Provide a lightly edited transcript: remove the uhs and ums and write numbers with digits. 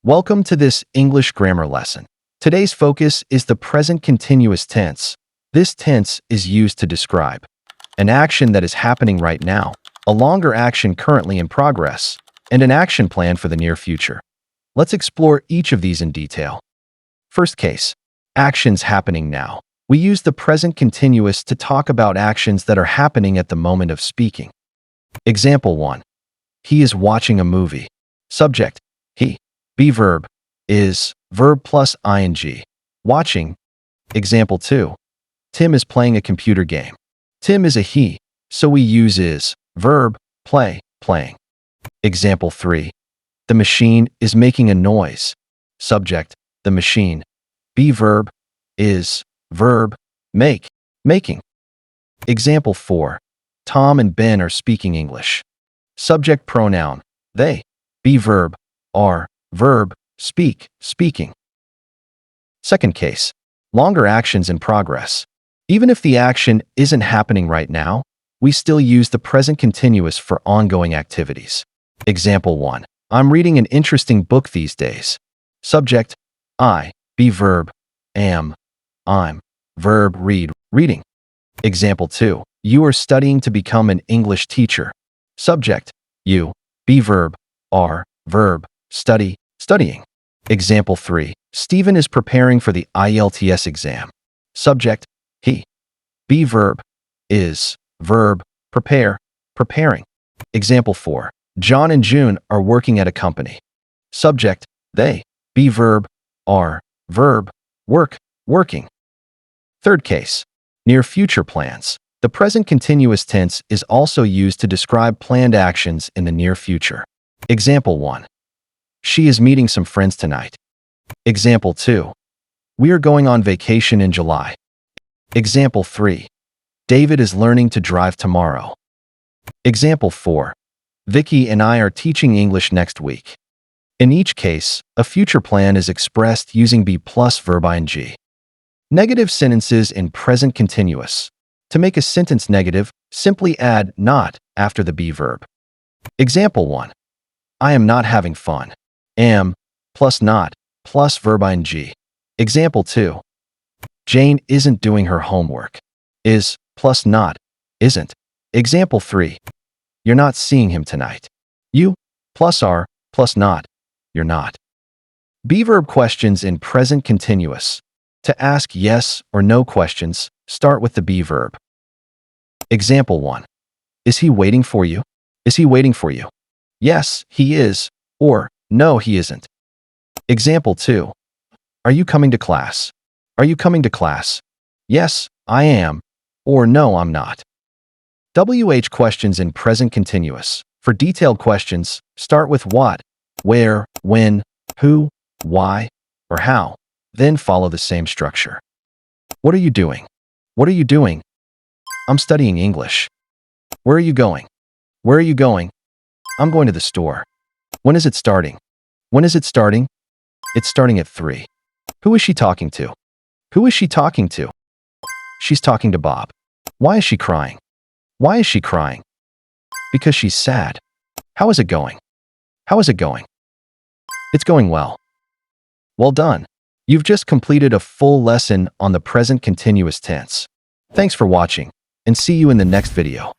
Welcome to this English grammar lesson. Today's focus is the present continuous tense. This tense is used to describe an action that is happening right now, a longer action currently in progress, and an action plan for the near future. Let's explore each of these in detail. First case, actions happening now. We use the present continuous to talk about actions that are happening at the moment of speaking. Example 1. He is watching a movie. Subject, he. Be verb, is, verb plus ing. Watching. Example 2. Tim is playing a computer game. Tim is a he, so we use is, verb, play, playing. Example 3. The machine is making a noise. Subject, the machine. Be verb, is, verb, make, making. Example 4. Tom and Ben are speaking English. Subject pronoun, they. Be verb, are, verb, speak, speaking. Second case, longer actions in progress. Even if the action isn't happening right now, we still use the present continuous for ongoing activities. Example 1. I'm reading an interesting book these days. Subject, I. Be verb, am, I'm, verb, read, reading. Example 2. You are studying to become an English teacher. Subject, you. Be verb, are, verb, study, studying. Example 3. Stephen is preparing for the IELTS exam. Subject, he. Be verb, is, verb, prepare, preparing. Example 4. John and June are working at a company. Subject, they. Be verb, are, verb, work, working. Third case, near future plans. The present continuous tense is also used to describe planned actions in the near future. Example 1. She is meeting some friends tonight. Example 2. We are going on vacation in July. Example 3. David is learning to drive tomorrow. Example 4. Vicky and I are teaching English next week. In each case, a future plan is expressed using be plus verb ing. Negative sentences in present continuous. To make a sentence negative, simply add not after the be verb. Example 1. I am not having fun. Am plus not plus verb ing. Example 2. Jane isn't doing her homework. Is plus not isn't. Example 3. You're not seeing him tonight. You plus are plus not. You're not. Be verb questions in present continuous. To ask yes or no questions, start with the be verb. Example 1. Is he waiting for you? Is he waiting for you? Yes, he is, or no, he isn't. Example 2. Are you coming to class? Are you coming to class? Yes, I am, or no, I'm not. WH questions in present continuous. For detailed questions, start with what, where, when, who, why, or how. Then follow the same structure. What are you doing? What are you doing? I'm studying English. Where are you going? Where are you going? I'm going to the store. When is it starting? When is it starting? It's starting at 3. Who is she talking to? Who is she talking to? She's talking to Bob. Why is she crying? Why is she crying? Because she's sad. How is it going? How is it going? It's going well. Well done. You've just completed a full lesson on the present continuous tense. Thanks for watching, and see you in the next video.